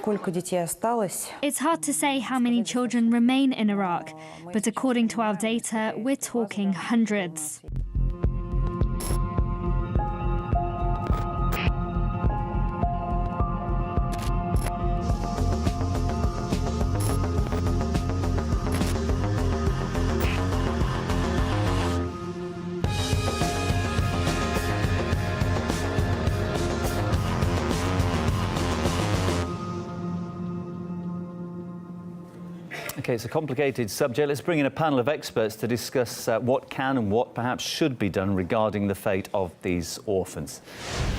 сколько детей осталось. It's hard to say how many children remain in Iraq, but according to our data, we're talking hundreds. Okay, it's a complicated subject. Let's bring in a panel of experts to discuss what can and what perhaps should be done regarding the fate of these orphans.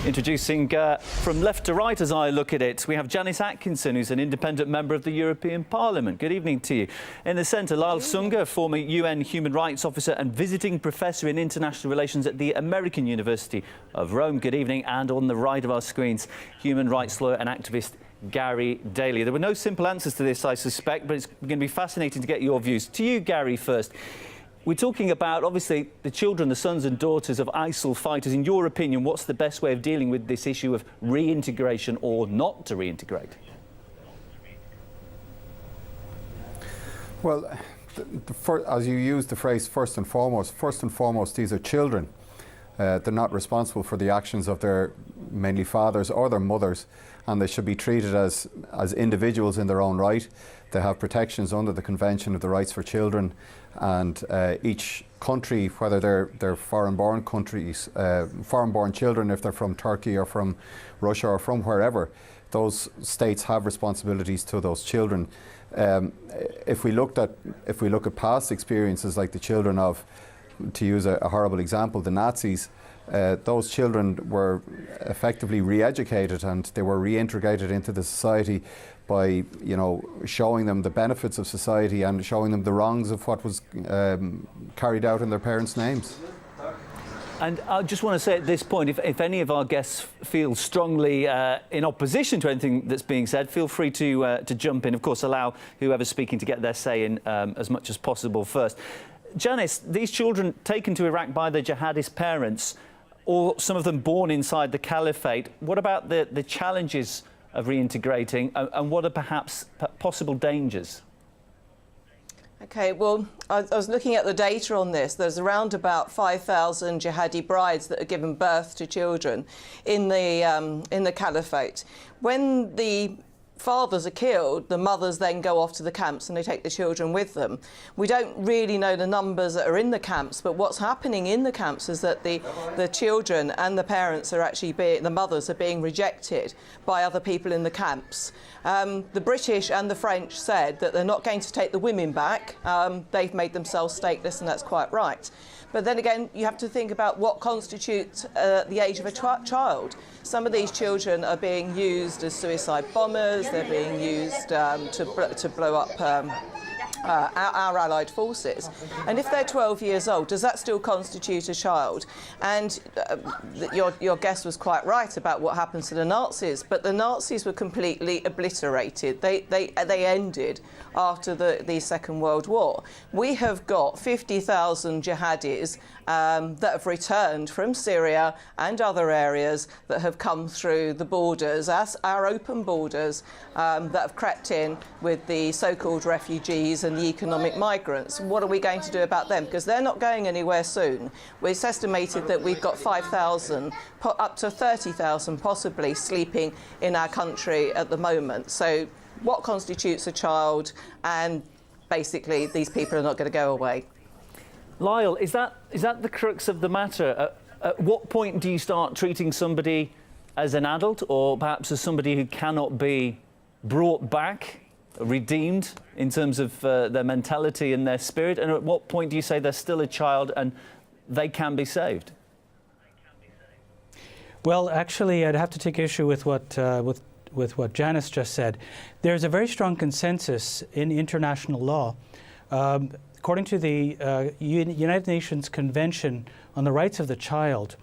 Introducing from left to right as I look at it, we have Janice Atkinson, who's an independent member of the European Parliament. Good evening to you. In the centre, Lyal Sunga, former UN Human Rights Officer and visiting professor in international relations at the American University of Rome. Good evening. And on the right of our screens, human rights lawyer and activist Gary Daly. There were no simple answers to this, I suspect, but it's going to be fascinating to get your views. To you, Gary, first. We're talking about, obviously, the children, the sons and daughters of ISIL fighters. In your opinion, what's the best way of dealing with this issue of reintegration or not to reintegrate? Well, as you use the phrase first and foremost, these are children. They're not responsible for the actions of their mainly fathers or their mothers, and they should be treated as individuals in their own right. They have protections under the Convention of the Rights for Children, and each country, whether they're foreign-born countries, foreign-born children, if they're from Turkey or from Russia or from wherever, those states have responsibilities to those children. If we look at past experiences like the children of, to use a horrible example, the Nazis, those children were effectively re-educated and they were reintegrated into the society by, showing them the benefits of society and showing them the wrongs of what was carried out in their parents' names. And I just want to say at this point, if any of our guests feel strongly in opposition to anything that's being said, feel free to jump in. Of course, allow whoever's speaking to get their say in as much as possible first. Janice, these children taken to Iraq by their jihadist parents, or some of them born inside the caliphate, what about the challenges of reintegrating and what are perhaps possible dangers? Okay, well, I was looking at the data on this. There's around about 5,000 jihadi brides that are given birth to children in the caliphate. When the fathers are killed, the mothers then go off to the camps and they take the children with them. We don't really know the numbers that are in the camps, but what's happening in the camps is that the children and the parents are actually the mothers are being rejected by other people in the camps. The British and the French said that they're not going to take the women back. They've made themselves stateless, and that's quite right. But then again, you have to think about what constitutes the age of a child. Some of these children are being used as suicide bombers. They're being used to blow up our allied forces. And if they're 12 years old, does that still constitute a child? And your guest was quite right about what happens to the Nazis, but the Nazis were completely obliterated. They ended after the Second World War. We have got 50,000 jihadis that have returned from Syria and other areas that have come through the borders, our open borders, that have crept in with the so-called refugees and the economic migrants. What are we going to do about them? Because they're not going anywhere soon. It's estimated that we've got 5,000, up to 30,000 possibly, sleeping in our country at the moment. So what constitutes a child? And basically, these people are not going to go away. Lyal, is that the crux of the matter? At what point do you start treating somebody as an adult, or perhaps as somebody who cannot be brought back, redeemed in terms of their mentality and their spirit? And at what point do you say they're still a child and they can be saved? Well, actually, I'd have to take issue with what Janice just said. There's a very strong consensus in international law. According to the United Nations Convention on the Rights of the Child,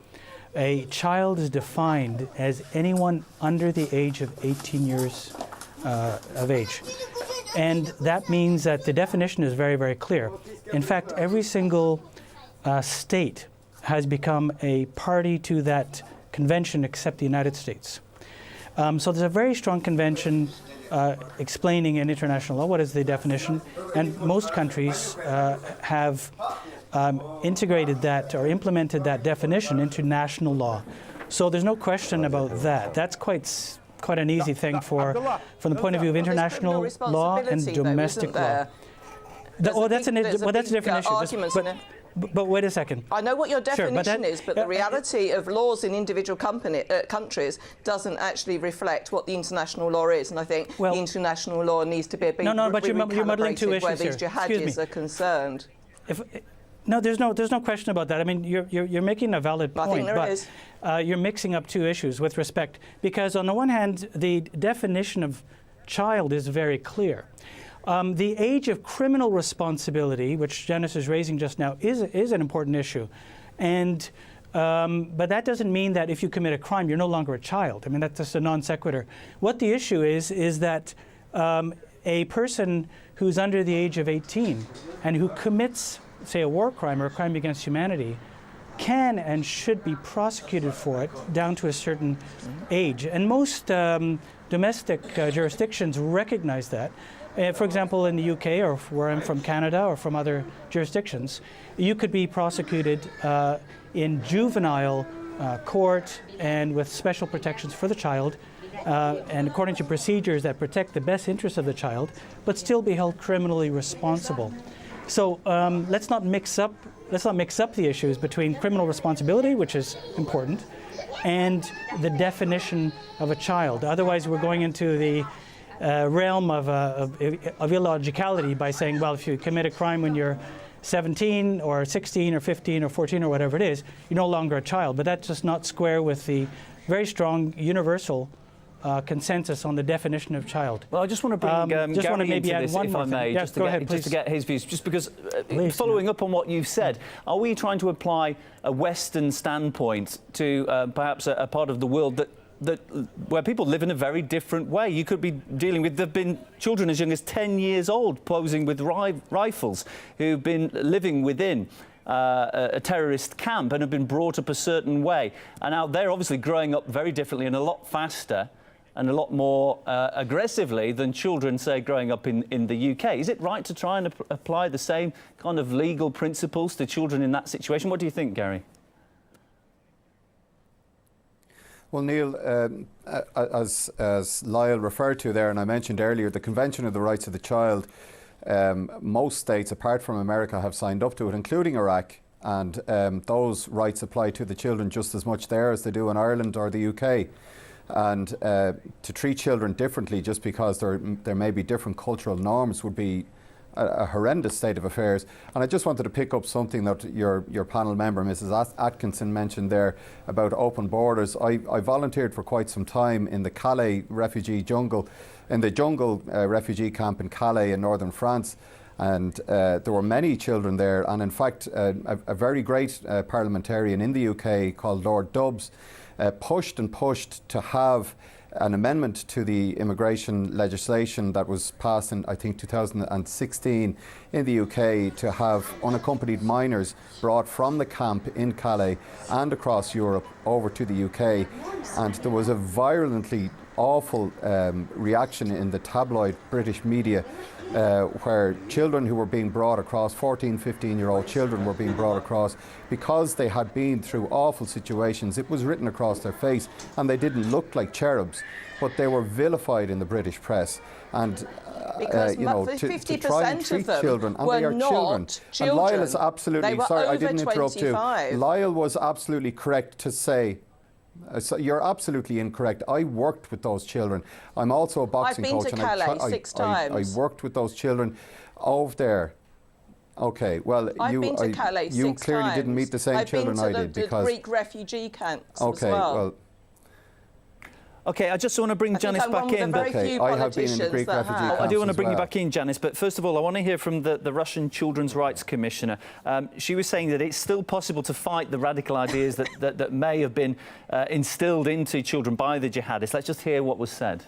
a child is defined as anyone under the age of 18 years of age. And that means that the definition is very, very clear. In fact, every single state has become a party to that convention except the United States. So there's a very strong convention explaining in international law what is the definition, and most countries have integrated that or implemented that definition into national law. So there's no question about that. That's quite an easy thing from the point of view of international law and domestic law. That's a different issue. But wait a second. I know what your definition is, but the reality of laws in individual countries doesn't actually reflect what the international law is, and I think the international law needs to be but you're muddling two issues where these here. jihadis are concerned. No, there's no question about that. I mean, you're making a valid point, I think there is. You're mixing up two issues with respect, because on the one hand, the definition of child is very clear. The age of criminal responsibility, which Janice is raising just now, is an important issue, and but that doesn't mean that if you commit a crime, you're no longer a child. I mean, that's just a non sequitur. What the issue is that a person who's under the age of 18 and who commits, say, a war crime or a crime against humanity can and should be prosecuted for it down to a certain age. And most domestic jurisdictions recognize that. For example, in the UK, or where I'm from, Canada, or from other jurisdictions, you could be prosecuted in juvenile court and with special protections for the child, and according to procedures that protect the best interests of the child, but still be held criminally responsible. So let's not mix up the issues between criminal responsibility, which is important, and the definition of a child. Otherwise, we're going into the realm of illogicality by saying, well, if you commit a crime when you're 17 or 16 or 15 or 14 or whatever it is, you're no longer a child. But that's just not square with the very strong universal consensus on the definition of child. Well, I just want to bring Gary into this, if I may, just to get his views. Just because, following up on what you've said, are we trying to apply a Western standpoint to perhaps a part of the world that where people live in a very different way? You could be dealing with, there have been children as young as 10 years old posing with rifles who've been living within a terrorist camp and have been brought up a certain way. And now they're obviously growing up very differently and a lot faster and a lot more aggressively than children, say, growing up in the UK. Is it right to try and apply the same kind of legal principles to children in that situation? What do you think, Gary? Well, Neil, as Lyal referred to there, and I mentioned earlier, the Convention of the Rights of the Child, most states, apart from America, have signed up to it, including Iraq, and those rights apply to the children just as much there as they do in Ireland or the UK. And to treat children differently just because there may be different cultural norms would be a horrendous state of affairs. And I just wanted to pick up something that your panel member, Mrs. Atkinson, mentioned there about open borders. I volunteered for quite some time in the Calais refugee jungle, in the jungle refugee camp in Calais in northern France. And there were many children there. And in fact, a very great parliamentarian in the UK called Lord Dubs pushed to have an amendment to the immigration legislation that was passed in, I think, 2016 in the UK to have unaccompanied minors brought from the camp in Calais and across Europe over to the UK. And there was a violently awful reaction in the tabloid British media where children who were being brought across, 14, 15-year-old children were being brought across because they had been through awful situations. It was written across their face, and they didn't look like cherubs, but they were vilified in the British press. And because you know, to try and treat children, and they are children. And Lyal is absolutely, sorry, I didn't interrupt you. Lyal was absolutely correct to say, so you're absolutely incorrect. I worked with those children. I'm also a boxing coach. I've been to Calais 6 times. I worked with those children over there. Okay, well, I've been to Calais 6 times. You clearly didn't meet the same children I did. I've been to the Greek refugee camps as well. Okay, I just want to bring Janice back in. Okay, I have been in the Greek refugee camps. I do want to bring you back in, Janice, but first of all, I want to hear from the Russian Children's Rights Commissioner. She was saying that it's still possible to fight the radical ideas that may have been instilled into children by the jihadists. Let's just hear what was said.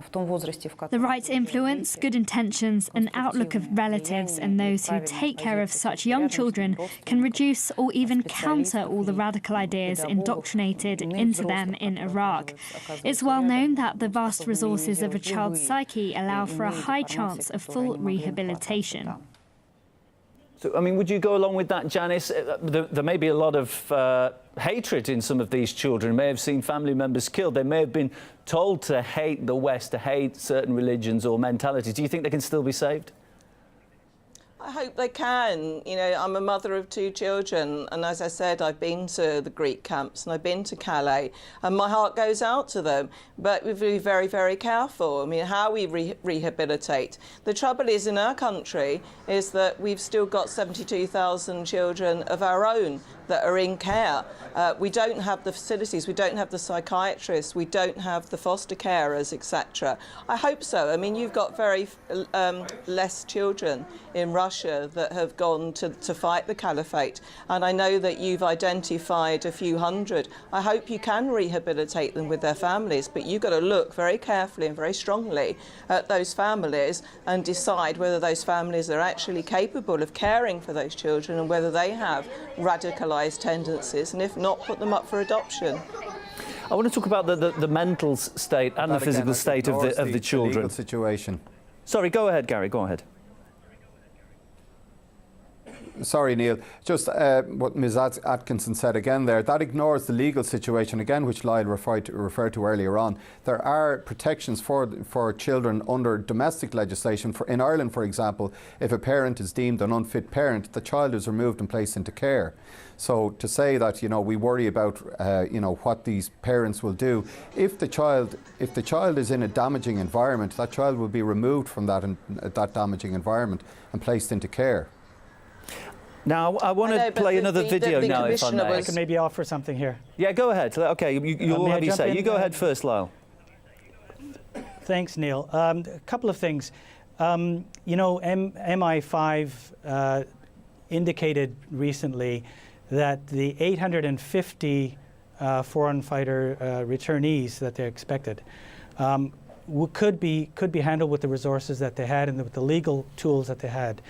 The right influence, good intentions, and outlook of relatives and those who take care of such young children can reduce or even counter all the radical ideas indoctrinated into them in Iraq. It's well known that the vast resources of a child's psyche allow for a high chance of full rehabilitation. So, I mean, would you go along with that, Janice? There may be a lot of hatred in some of these children. May have seen family members killed. They may have been told to hate the West, to hate certain religions or mentalities. Do you think they can still be saved? I hope they can. You know, I'm a mother of 2 children, and as I said, I've been to the Greek camps and I've been to Calais, and my heart goes out to them. But we've got to be very, very careful. I mean, how we rehabilitate. The trouble is, in our country, is that we've still got 72,000 children of our own that are in care. We don't have the facilities, we don't have the psychiatrists, we don't have the foster carers, etc. I hope so. I mean, you've got very less children in Russia that have gone to fight the caliphate, and I know that you've identified a few hundred. I hope you can rehabilitate them with their families, but you've got to look very carefully and very strongly at those families and decide whether those families are actually capable of caring for those children and whether they have radicalised tendencies, and if not, put them up for adoption. I want to talk about the mental state and the physical state of the children. The legal situation. Sorry, go ahead, Gary, go ahead. Sorry, Neil. Just what Ms. Atkinson said again there, that ignores the legal situation again, which Lyal referred to earlier on. There are protections for children under domestic legislation. In Ireland, for example, if a parent is deemed an unfit parent, the child is removed and placed into care. So to say that, you know, we worry about what these parents will do, if the child is in a damaging environment, that child will be removed from that damaging environment and placed into care. Now, I want to play another video now, if I may. I can maybe offer something here. Yeah, go ahead. OK, you'll have you say. You go ahead first, Lyal. Thanks, Neil. A couple of things. You know, MI5 indicated recently that the 850 foreign fighter returnees that they expected could be handled with the resources that they had and with the legal tools that they had.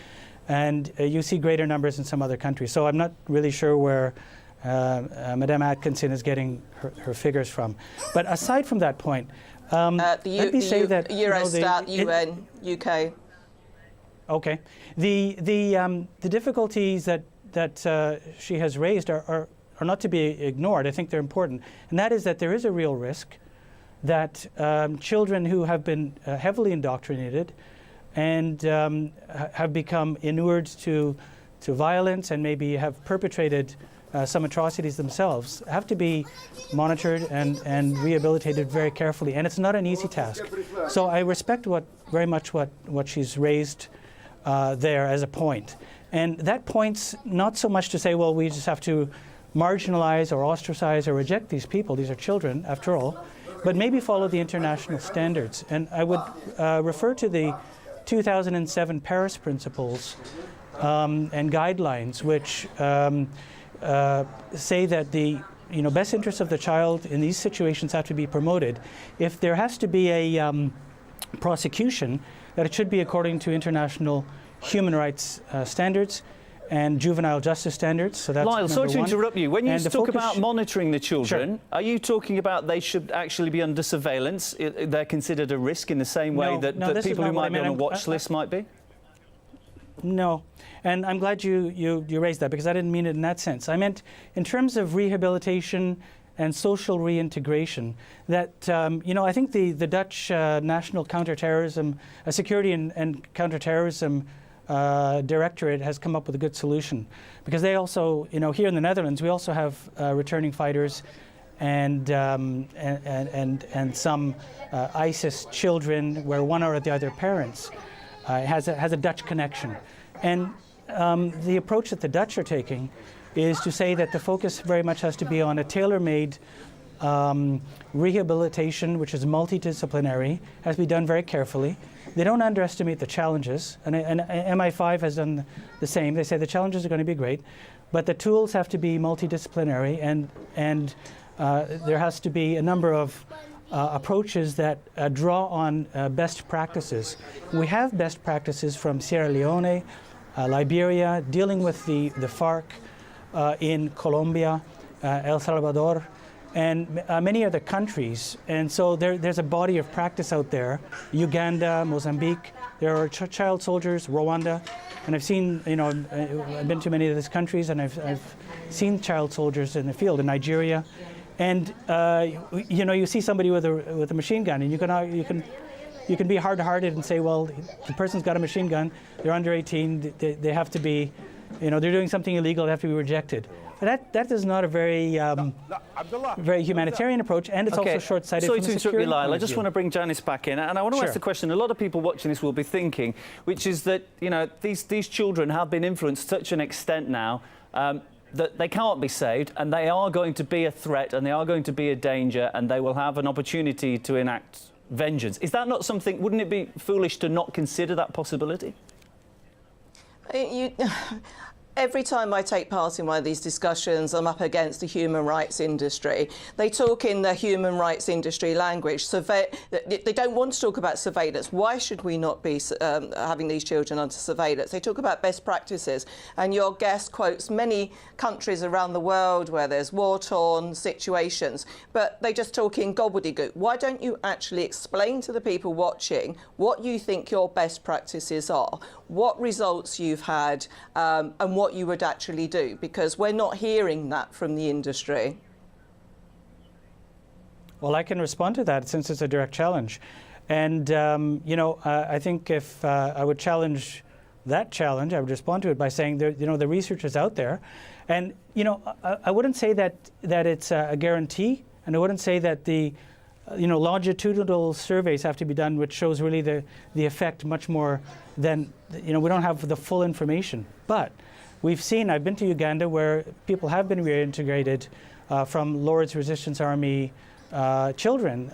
And you see greater numbers in some other countries. So I'm not really sure where Madame Atkinson is getting her figures from. But aside from that point, let me say that Eurostat, UN, UK. Okay, the difficulties that she has raised are not to be ignored. I think they're important, and that is that there is a real risk that children who have been heavily indoctrinated and have become inured to violence and maybe have perpetrated some atrocities themselves have to be monitored and rehabilitated very carefully. And it's not an easy task. So I respect very much what she's raised there as a point. And that point's not so much to say, well, we just have to marginalize or ostracize or reject these people. These are children, after all. But maybe follow the international standards. And I would refer to the 2007 Paris Principles and guidelines, which say that the best interests of the child in these situations have to be promoted. If there has to be a prosecution, that it should be according to international human rights standards and juvenile justice standards. So that's Lyal, sorry to interrupt you. When you talk about monitoring the children, sure, are you talking about they should actually be under surveillance? They're considered a risk in the same way that people who might be on a watch list might be? No, and I'm glad you raised that, because I didn't mean it in that sense. I meant in terms of rehabilitation and social reintegration, that, I think the Dutch National Counterterrorism, Security and Counterterrorism Directorate has come up with a good solution, because they also, here in the Netherlands, we also have returning fighters and some ISIS children where one or the other parents has a Dutch connection. And the approach that the Dutch are taking is to say that the focus very much has to be on a tailor-made rehabilitation, which is multidisciplinary, has to be done very carefully. They don't underestimate the challenges, and MI5 has done the same. They say the challenges are going to be great, but the tools have to be multidisciplinary, and there has to be a number of approaches that draw on best practices. We have best practices from Sierra Leone, Liberia, dealing with the FARC in Colombia, El Salvador, and many other countries. And so there's a body of practice out there. Uganda, Mozambique, there are child soldiers, Rwanda, and I've seen, I've been to many of these countries, and I've seen child soldiers in the field in Nigeria. And you see somebody with a machine gun, and you can be hard-hearted and say, well, the person's got a machine gun, they're under 18, they have to be, they're doing something illegal, they have to be rejected. But that is not a very humanitarian approach, and it's also short-sighted. Sorry from to a interrupt you, security Lyal. I just want to bring Janice back in, and I want to ask the question a lot of people watching this will be thinking, which is that these children have been influenced to such an extent now that they can't be saved, and they are going to be a threat, and they are going to be a danger, and they will have an opportunity to enact vengeance. Is that not something? Wouldn't it be foolish to not consider that possibility? Every time I take part in one of these discussions, I'm up against the human rights industry. They talk in the human rights industry language. They don't want to talk about surveillance. Why should we not be having these children under surveillance? They talk about best practices. And your guest quotes many countries around the world where there's war-torn situations, but they just talk in gobbledygook. Why don't you actually explain to the people watching what you think your best practices are, what results you've had, and what you would actually do, because we're not hearing that from the industry. Well, I can respond to that since it's a direct challenge. And, I think if I would challenge that challenge, I would respond to it by saying, the research is out there. And, I wouldn't say that it's a guarantee, and I wouldn't say that the longitudinal surveys have to be done, which shows really the effect much more than, we don't have the full information. But we've seen, I've been to Uganda where people have been reintegrated from Lord's Resistance Army children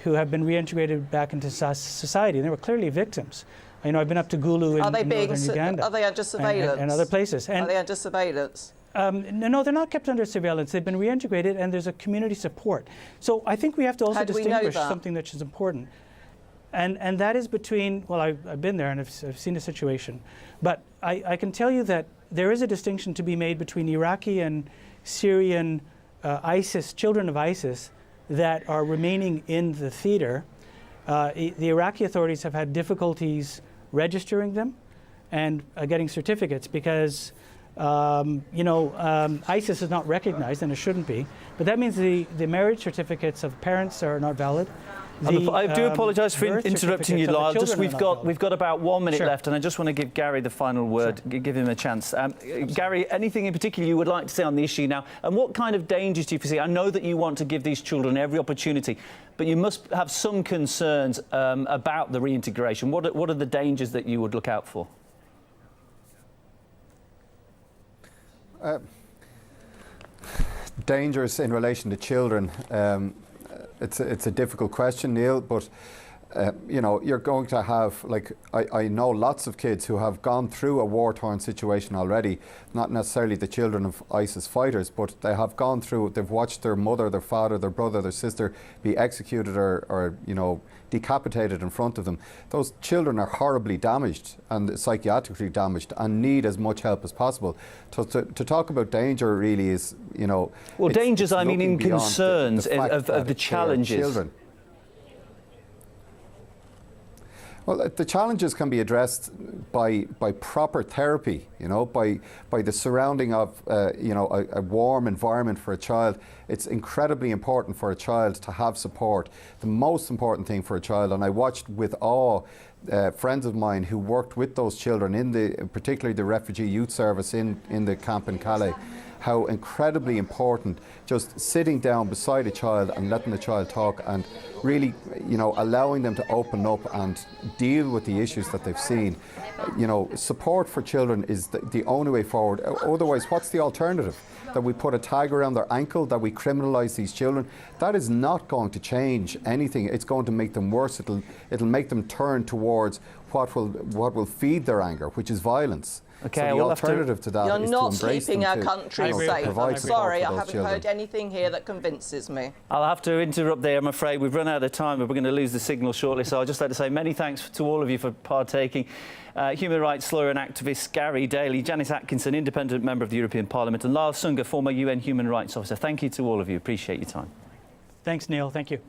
who have been reintegrated back into society. And they were clearly victims. I've been up to Gulu in northern Uganda. Are they under surveillance? And other places. Are they under surveillance? No, they're not kept under surveillance. They've been reintegrated, and there's a community support. So I think we have to also distinguish something that is important. And that is between, well, I've been there and I've seen the situation. But I can tell you that there is a distinction to be made between Iraqi and Syrian ISIS, children of ISIS, that are remaining in the theater. The Iraqi authorities have had difficulties registering them and getting certificates because ISIS is not recognized, and it shouldn't be. But that means the marriage certificates of parents are not valid. I do apologise for interrupting you, Lyal. We've got about 1 minute left, and I just want to give Gary the final word, give him a chance. Gary, anything in particular you would like to say on the issue now? And what kind of dangers do you foresee? I know that you want to give these children every opportunity, but you must have some concerns about the reintegration. What are the dangers that you would look out for? Dangers in relation to children. It's a difficult question, Neil, but you're going to have, I know lots of kids who have gone through a war-torn situation already, not necessarily the children of ISIS fighters, but they have gone through, they've watched their mother, their father, their brother, their sister be executed or decapitated in front of them. Those children are horribly damaged and psychiatrically damaged and need as much help as possible. So to talk about danger really is, Well, dangers, I mean, in concerns of the challenges. Children. Well, the challenges can be addressed by proper therapy, by the surrounding of, a warm environment for a child. It's incredibly important for a child to have support. The most important thing for a child, and I watched with awe friends of mine who worked with those children particularly the Refugee Youth Service in the camp in Calais, how incredibly important just sitting down beside a child and letting the child talk and really, allowing them to open up and deal with the issues that they've seen. Support for children is the only way forward. Otherwise, what's the alternative? That we put a tag around their ankle, that we criminalise these children? That is not going to change anything. It's going to make them worse. It'll make them turn towards what will feed their anger, which is violence. Okay, So the we'll have to- alternative to that You're is not to embrace keeping them our to country that. safe. provide support Sorry, for I those haven't children. heard anything here that convinces me. I'll have to interrupt there, I'm afraid. We've run out of time, but we're going to lose the signal shortly. So I'd just like to say many thanks to all of you for partaking. Human rights lawyer and activist Gary Daly, Janice Atkinson, independent member of the European Parliament, and Lyal Sunga, former UN human rights officer. Thank you to all of you. Appreciate your time. Thanks, Neil. Thank you.